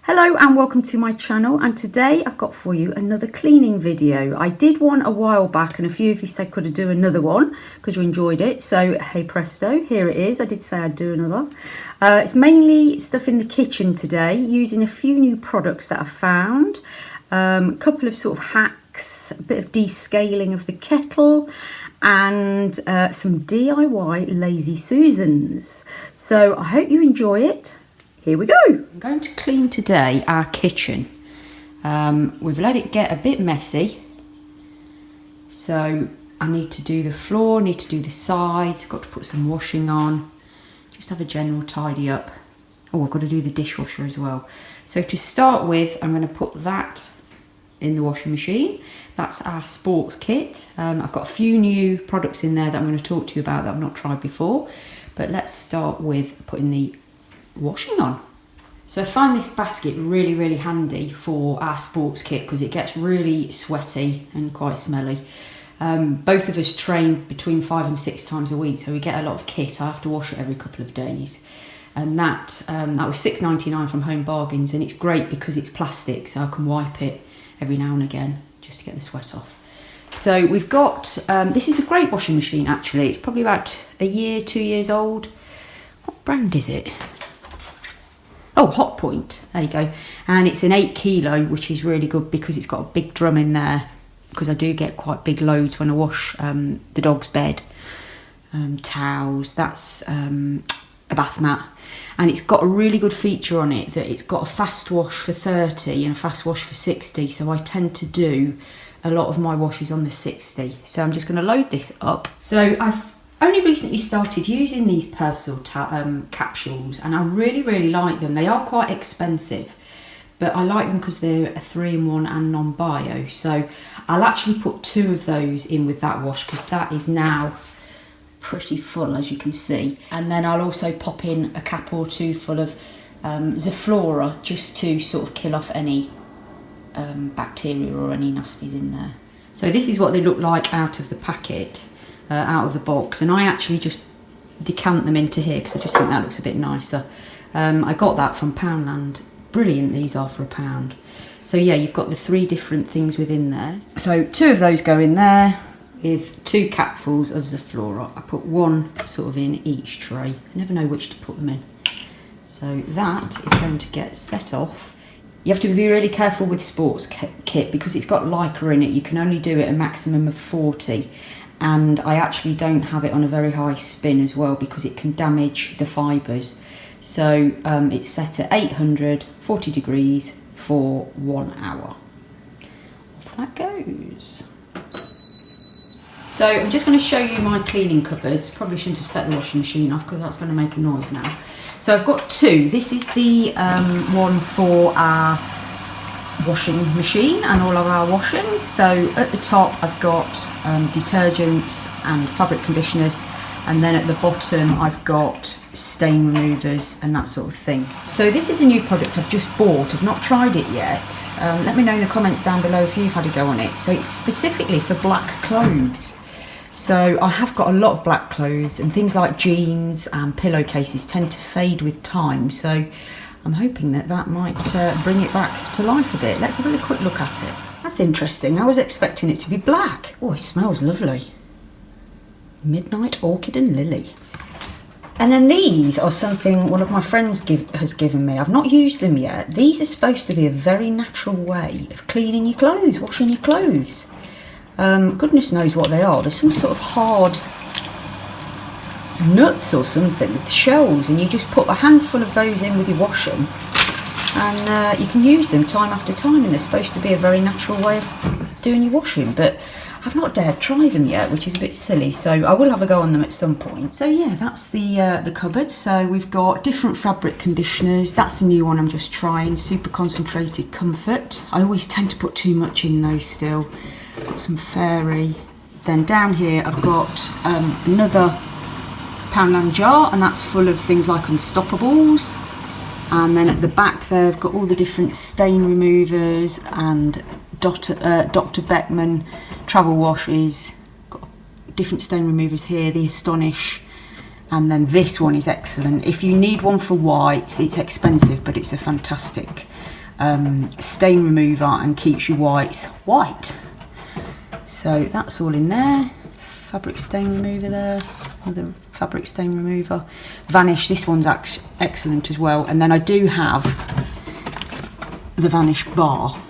Hello and welcome to my channel, and today I've got for you another cleaning video. I did one a while back and a few of you said could I do another one because you enjoyed it, so hey presto, here it is. I did say I'd do another. It's mainly stuff in the kitchen today, using a few new products that I've found, a couple of sort of hacks, a bit of descaling of the kettle, and some DIY Lazy Susans. So I hope you enjoy it. Here we go. I'm going to clean today our kitchen. We've let it get a bit messy. So I need to do the floor, need to do the sides, got to put some washing on, just have a general tidy up. Oh, I've got to do the dishwasher as well. So to start with, I'm going to put that in the washing machine. That's our sports kit. I've got a few new products in there that I'm going to talk to you about that I've not tried before. But let's start with putting the washing on. So I find this basket really handy for our sports kit because it gets really sweaty and quite smelly. Both of us train between 5 and 6 times a week, so we get a lot of kit. I have to wash it every couple of days, and that was $6.99 from Home Bargains, and it's great because it's plastic, so I can wipe it every now and again just to get the sweat off. So we've got this is a great washing machine actually. It's probably about a year, 2 years old. What brand is it? Oh, Hot Point, there you go. And it's an 8 kilo, which is really good because it's got a big drum in there, because I do get quite big loads when I wash the dog's bed, towels, that's a bath mat. And it's got a really good feature on it that it's got a fast wash for 30 and a fast wash for 60. So I tend to do a lot of my washes on the 60. So I'm just going to load this up. So I've only recently started using these Persil capsules, and I really like them. They are quite expensive, but I like them because they're a 3-in-1 and non-bio. So I'll actually put 2 of those in with that wash because that is now pretty full, as you can see. And then I'll also pop in a cap or 2 full of Zoflora, just to sort of kill off any bacteria or any nasties in there. So this is what they look like out of the packet. Out of the box, and I actually just decant them into here because I just think that looks a bit nicer. I got that from Poundland. Brilliant these are for £1. So yeah, you've got the 3 different things within there. So 2 of those go in there with 2 capfuls of Zoflora. I put 1 sort of in each tray. I never know which to put them in. So that is going to get set off. You have to be really careful with sports kit because it's got Lycra in it. You can only do it a maximum of 40. And I actually don't have it on a very high spin as well because it can damage the fibres. So it's set at 840 degrees for 1 hour. Off that goes. So I'm just going to show you my cleaning cupboards. Probably shouldn't have set the washing machine off because that's going to make a noise now. So I've got 2. This is the one for our washing machine and all of our washing. So at the top I've got detergents and fabric conditioners, and then at the bottom I've got stain removers and that sort of thing. So this is a new product I've just bought. I've not tried it yet. Let me know in the comments down below if you've had a go on it. So it's specifically for black clothes. So I have got a lot of black clothes, and things like jeans and pillowcases tend to fade with time. So I'm hoping that that might bring it back to life a bit. Let's have a quick look at it. That's interesting. I was expecting it to be black. Oh, it smells lovely. Midnight Orchid and Lily. And then these are something one of my friends has given me. I've not used them yet. These are supposed to be a very natural way of cleaning your clothes, washing your clothes. Goodness knows what they are. There's some sort of hard nuts or something with the shells, and you just put a handful of those in with your washing, and you can use them time after time, and they're supposed to be a very natural way of doing your washing, but I've not dared try them yet, which is a bit silly, so I will have a go on them at some point. So yeah, that's the cupboard. So we've got different fabric conditioners. That's a new one I'm just trying, Super Concentrated Comfort. I always tend to put too much in those still. Got some Fairy. Then down here I've got another Poundland jar, and that's full of things like Unstoppables. And then at the back there I've got all the different stain removers and Dr. Beckman travel washes. Got different stain removers here, the Astonish, and then this one is excellent. If you need one for whites, it's expensive, but it's a fantastic stain remover and keeps your whites white. So that's all in there. Fabric stain remover there, another fabric stain remover. Vanish, this one's excellent as well. And then I do have the Vanish bar,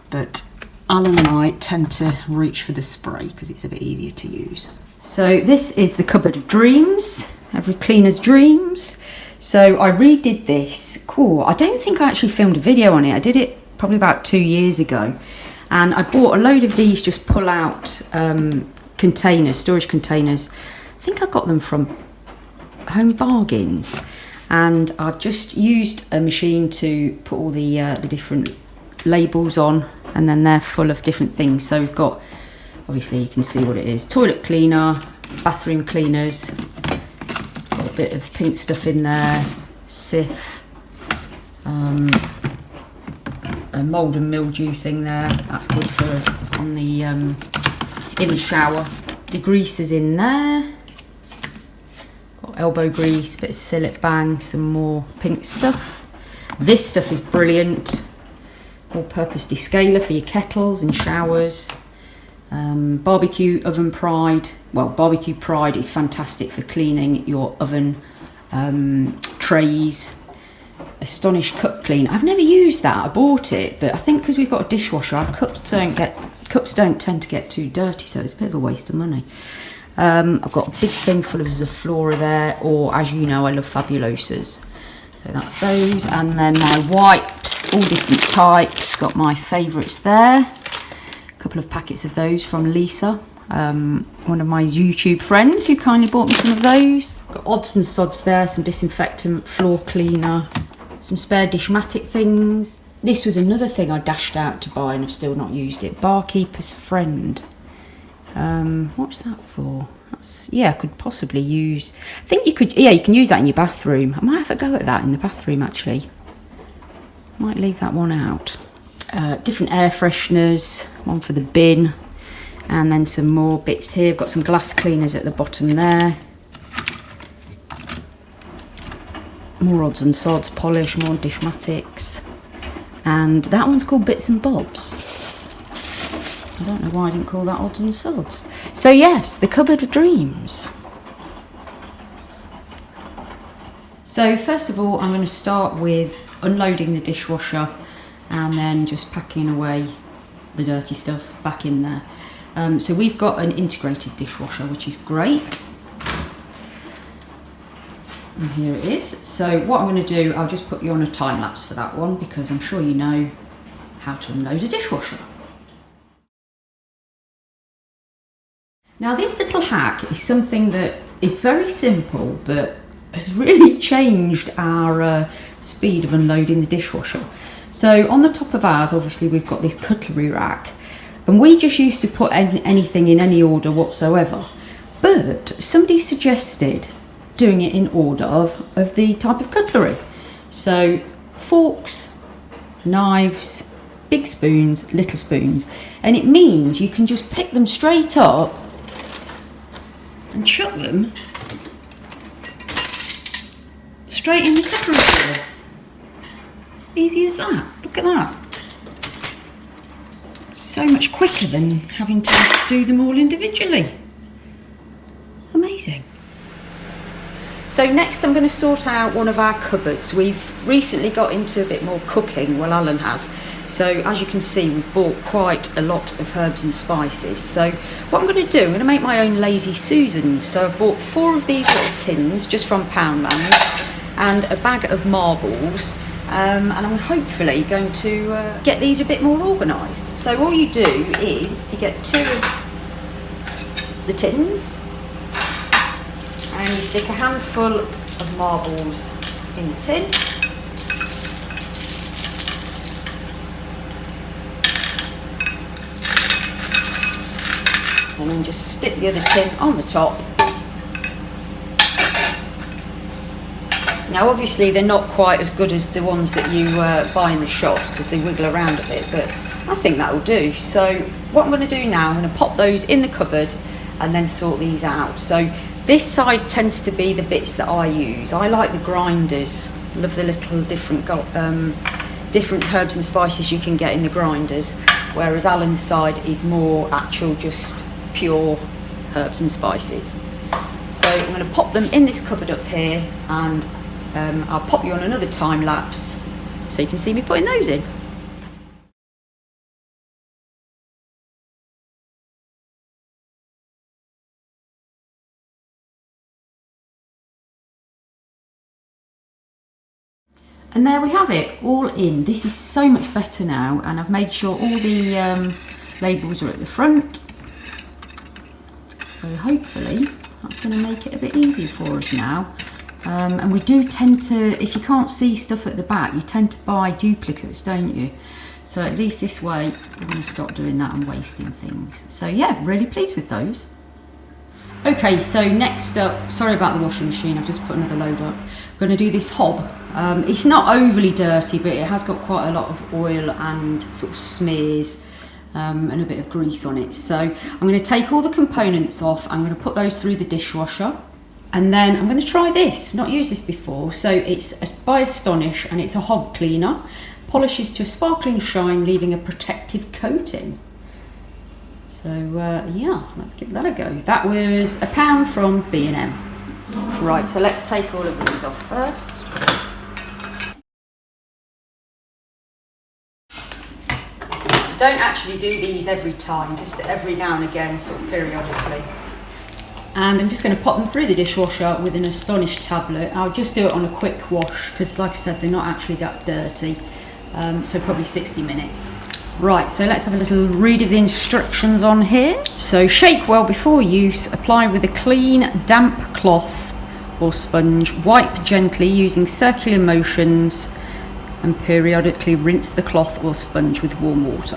but Alan and I tend to reach for the spray because it's a bit easier to use. So this is the cupboard of dreams, every cleaner's dreams. So I redid this. Cool. I don't think I actually filmed a video on it. I did it probably about 2 years ago, and I bought a load of these just pull out containers, storage containers. I think I got them from Home Bargains, and I've just used a machine to put all the different labels on, and then they're full of different things. So we've got, obviously you can see what it is, toilet cleaner, bathroom cleaners, got a bit of pink stuff in there, Sif, a mould and mildew thing there, that's good for on the in the shower. Degreasers in there, got elbow grease, bit of Sillet Bang, some more pink stuff. This stuff is brilliant, all-purpose descaler for your kettles and showers. Barbecue oven pride. Well, barbecue pride is fantastic for cleaning your oven trays. Astonish cup clean. I've never used that. I bought it, but I think because we've got a dishwasher, our cups don't tend to get too dirty, so it's a bit of a waste of money. I've got a big thing full of Zaflora there, or as you know, I love Fabulosas. So that's those, and then my wipes, all different types. Got my favourites there. A couple of packets of those from Lisa, one of my YouTube friends who kindly bought me some of those. Got odds and sods there, some disinfectant, floor cleaner, some spare Dishmatic things. This was another thing I dashed out to buy and I've still not used it. Barkeeper's Friend. What's that for? Yeah, I could possibly use. I think you could. Yeah, you can use that in your bathroom. I might have a go at that in the bathroom actually. Might leave that one out. Different air fresheners. One for the bin, and then some more bits here. I've got some glass cleaners at the bottom there. More odds and sods, polish, more Dishmatics, and that one's called Bits and Bobs. I don't know why I didn't call that odds and sods. So yes, the cupboard of dreams. So first of all, I'm going to start with unloading the dishwasher and then just packing away the dirty stuff back in there. So we've got an integrated dishwasher, which is great. And here it is. So what I'm going to do, I'll just put you on a time lapse for that one because I'm sure you know how to unload a dishwasher. Now this little hack is something that is very simple but has really changed our speed of unloading the dishwasher. So on the top of ours, obviously we've got this cutlery rack, and we just used to put anything in any order whatsoever. But somebody suggested doing it in order of the type of cutlery. So forks, knives, big spoons, little spoons, and it means you can just pick them straight up and chuck them straight in the canister. Easy as that. Look at that. So much quicker than having to do them all individually. Amazing. So next I'm going to sort out one of our cupboards. We've recently got into a bit more cooking, well Alan has. So as you can see, we've bought quite a lot of herbs and spices. So what I'm going to do, I'm going to make my own Lazy Susans. So I've bought 4 of these little tins just from Poundland and a bag of marbles. And I'm hopefully going to get these a bit more organised. So all you do is you get 2 of the tins and you stick a handful of marbles in the tin. And then just stick the other tin on the top. Now obviously they're not quite as good as the ones that you buy in the shops because they wiggle around a bit, but I think that will do. So what I'm going to do now, I'm going to pop those in the cupboard and then sort these out. So this side tends to be the bits that I use. I like the grinders, love the little different different herbs and spices you can get in the grinders, whereas Alan's side is more actual, just pure herbs and spices. So I'm going to pop them in this cupboard up here, and I'll pop you on another time lapse so you can see me putting those in. And there we have it, all in. This is so much better now, and I've made sure all the labels are at the front. So hopefully that's going to make it a bit easier for us now. And we do tend to, if you can't see stuff at the back, you tend to buy duplicates, don't you? So at least this way we're going to stop doing that and wasting things. So yeah, really pleased with those. Okay, so next up, sorry about the washing machine, I've just put another load up. I'm going to do this hob. It's not overly dirty, but it has got quite a lot of oil and sort of smears and a bit of grease on it. So I'm going to take all the components off. I'm going to put those through the dishwasher, and then I'm going to try this. Not used this before. So it's by Astonish, and it's a hob cleaner. Polishes to a sparkling shine, leaving a protective coating. So yeah, let's give that a go. That was £1 from B&M. Right, so let's take all of these off first. Don't actually do these every time, just every now and again, sort of periodically. And I'm just going to pop them through the dishwasher with an Astonish tablet. I'll just do it on a quick wash because, like I said, they're not actually that dirty. So probably 60 minutes. Right, so let's have a little read of the instructions on here. So shake well before use, apply with a clean, damp cloth or sponge, wipe gently using circular motions, and periodically rinse the cloth or sponge with warm water.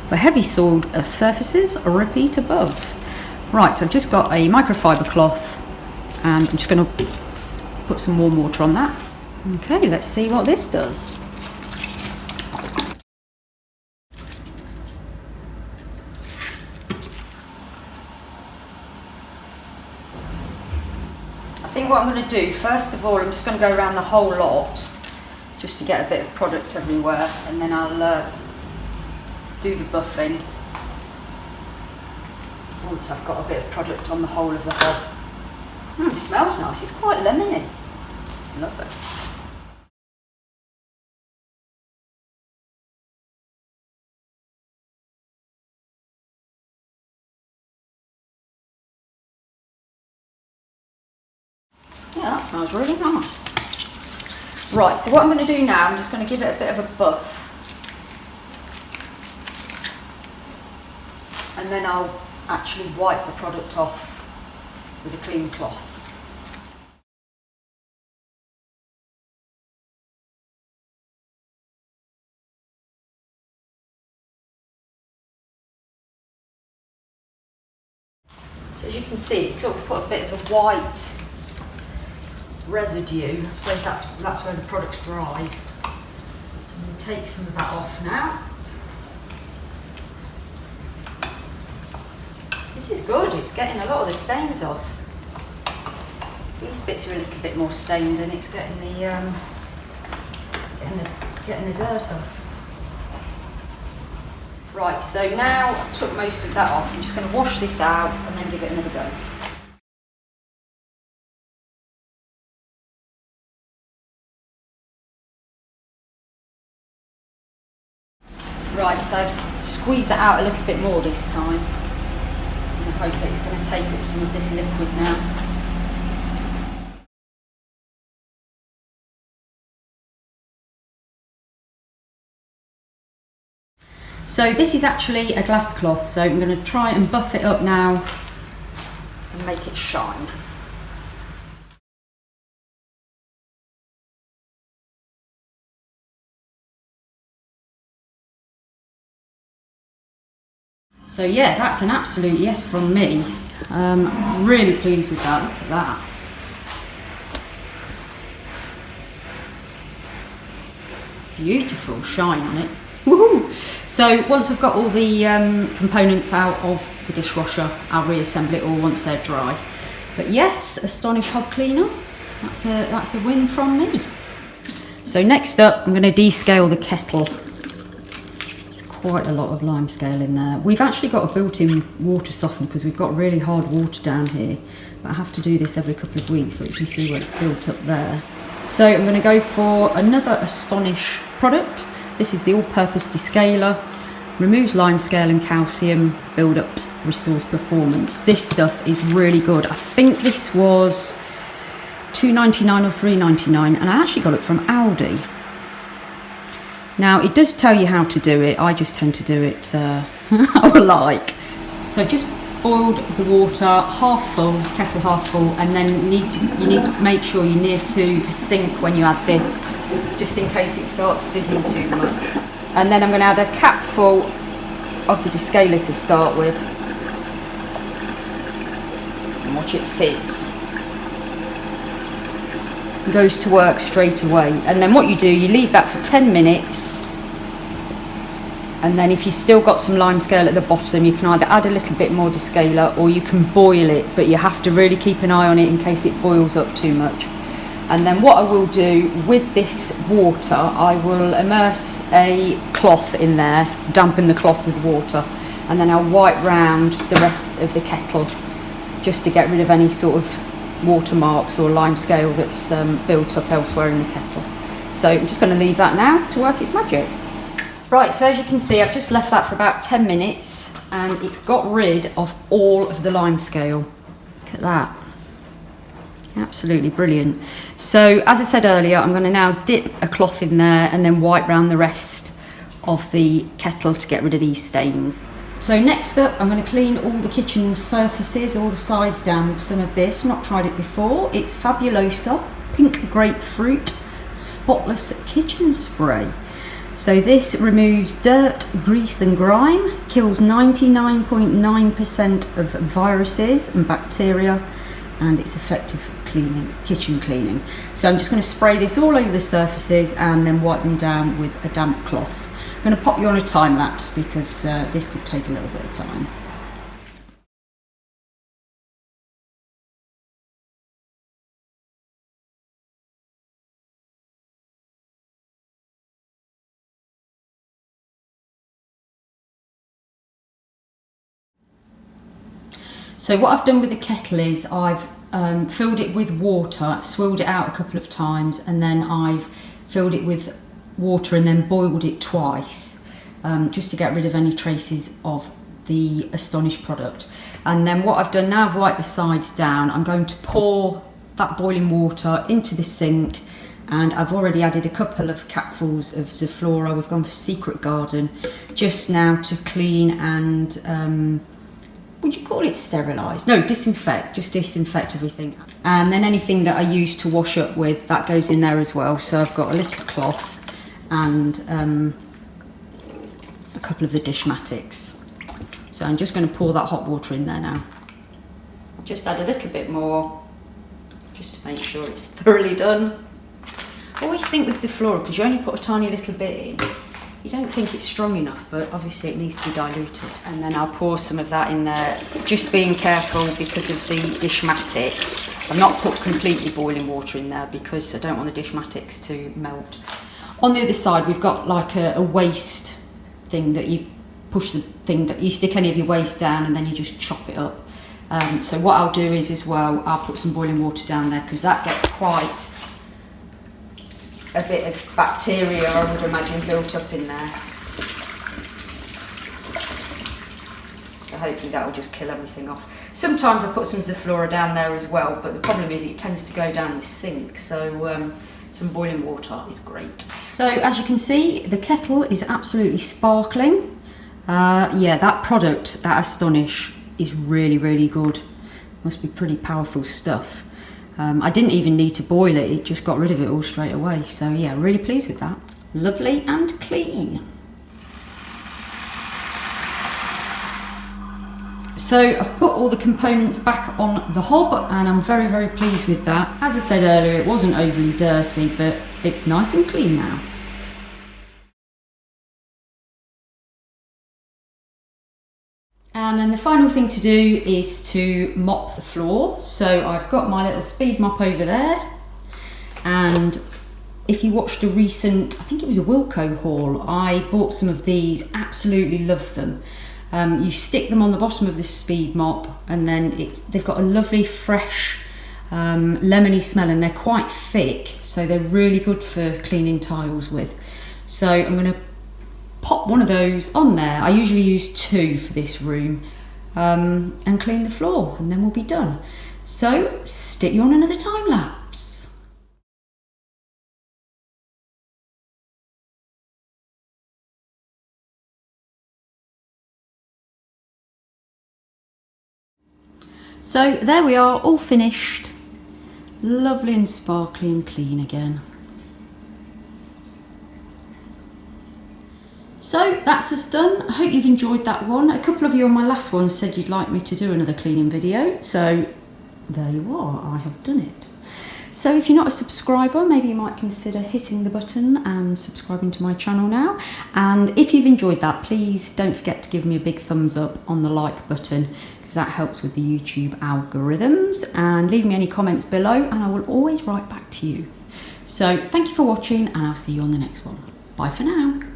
For heavy soiled surfaces, repeat above. Right, so I've just got a microfiber cloth, and I'm just going to put some warm water on that. Okay, let's see what this does. I think what I'm going to do, first of all, I'm just going to go around the whole lot just to get a bit of product everywhere, and then I'll do the buffing once I've got a bit of product on the whole of the hob. It smells nice, it's quite lemony. I love it. Yeah, that smells really nice. Right, so what I'm going to do now, I'm just going to give it a bit of a buff. And then I'll actually wipe the product off with a clean cloth. So as you can see, it's sort of put a bit of a white residue. I suppose that's where the product's dried. So I'm going to take some of that off now. This is good, it's getting a lot of the stains off. These bits are a little bit more stained, and it's getting the dirt off. Right, so now I've took most of that off. I'm just going to wash this out and then give it another go. Right, so I've squeezed that out a little bit more this time. And I hope that it's going to take up some of this liquid now. So this is actually a glass cloth, so I'm going to try and buff it up now and make it shine. So yeah, that's an absolute yes from me. Really pleased with that, look at that. Beautiful shine on it. Woohoo! So once I've got all the components out of the dishwasher, I'll reassemble it all once they're dry. But yes, Astonish hob cleaner, that's a win from me. So next up, I'm going to descale the kettle. There's quite a lot of lime scale in there. We've actually got a built-in water softener because we've got really hard water down here. But I have to do this every couple of weeks, so you can see where it's built up there. So I'm going to go for another Astonish product. This is the all-purpose descaler. Removes lime scale and calcium build-ups, restores performance. This stuff is really good. I think this was $2.99 or $3.99, and I actually got it from Aldi. Now it does tell you how to do it. I just tend to do it how I like. So just boiled the water half full, kettle half full, and then you need to make sure you're near to a sink when you add this, just in case it starts fizzing too much. And then I'm going to add a capful of the descaler to start with, and watch it fizz. It goes to work straight away. And then what you do, you leave that for 10 minutes. And then if you've still got some lime scale at the bottom, you can either add a little bit more descaler or you can boil it, but you have to really keep an eye on it in case it boils up too much. And then what I will do with this water, I will immerse a cloth in there, dampen the cloth with water, and then I'll wipe round the rest of the kettle just to get rid of any sort of watermarks or lime scale that's built up elsewhere in the kettle. So I'm just going to leave that now to work its magic. Right, so as you can see, I've just left that for about 10 minutes and it's got rid of all of the lime scale. Look at that. Absolutely brilliant. So as I said earlier, I'm going to now dip a cloth in there and then wipe round the rest of the kettle to get rid of these stains. So next up, I'm going to clean all the kitchen surfaces, all the sides down with some of this. Not tried it before. It's Fabulosa Pink Grapefruit Spotless Kitchen Spray. So this removes dirt, grease and grime, kills 99.9% of viruses and bacteria, and it's effective for cleaning, kitchen cleaning. So I'm just going to spray this all over the surfaces and then wipe them down with a damp cloth. I'm going to pop you on a time lapse because this could take a little bit of time. So what I've done with the kettle is I've filled it with water, swilled it out a couple of times, and then I've filled it with water and then boiled it twice, just to get rid of any traces of the Astonish product. And then what I've done now, I've wiped the sides down. I'm going to pour that boiling water into the sink, and I've already added a couple of capfuls of Zoflora. We've gone for Secret Garden just now to clean and would you call it sterilise? No, disinfect, just disinfect everything. And then anything that I use to wash up with, that goes in there as well. So I've got a little cloth and a couple of the Dishmatics. So I'm just going to pour that hot water in there now. Just add a little bit more, just to make sure it's thoroughly done. I always think with Zoflora, because you only put a tiny little bit in, you don't think it's strong enough, but obviously it needs to be diluted. And then I'll pour some of that in there, just being careful because of the Dishmatic. I've not put completely boiling water in there because I don't want the Dishmatics to melt. On the other side, we've got like a waste thing that you push the thing, you stick any of your waste down and then you just chop it up. So what I'll do is as well, I'll put some boiling water down there because that gets quite a bit of bacteria, I would imagine, built up in there. So hopefully that will just kill everything off. Sometimes I put some Zoflora down there as well, but the problem is it tends to go down the sink, so some boiling water is great. So as you can see, the kettle is absolutely sparkling. Yeah, that product, that Astonish, is really, really good. Must be pretty powerful stuff. I didn't even need to boil it, it just got rid of it all straight away. So yeah, really pleased with that. Lovely and clean. So I've put all the components back on the hob and I'm very, very pleased with that. As I said earlier, it wasn't overly dirty, but it's nice and clean now. And then the final thing to do is to mop the floor. So I've got my little speed mop over there and if you watched a recent, I think it was a Wilko haul, I bought some of these, absolutely love them. You stick them on the bottom of this speed mop, and then they've got a lovely fresh lemony smell, and they're quite thick, so they're really good for cleaning tiles with. So I'm going to pop one of those on there. I usually use 2 for this room, and clean the floor, and then we'll be done. So stick you on another time lapse. So there we are, all finished. Lovely and sparkly and clean again. So that's us done. I hope you've enjoyed that one. A couple of you on my last one said you'd like me to do another cleaning video, so there you are, I have done it. So if you're not a subscriber, maybe you might consider hitting the button and subscribing to my channel now. And if you've enjoyed that, please don't forget to give me a big thumbs up on the like button, because that helps with the YouTube algorithms. And leave me any comments below and I will always write back to you. So thank you for watching, and I'll see you on the next one. Bye for now.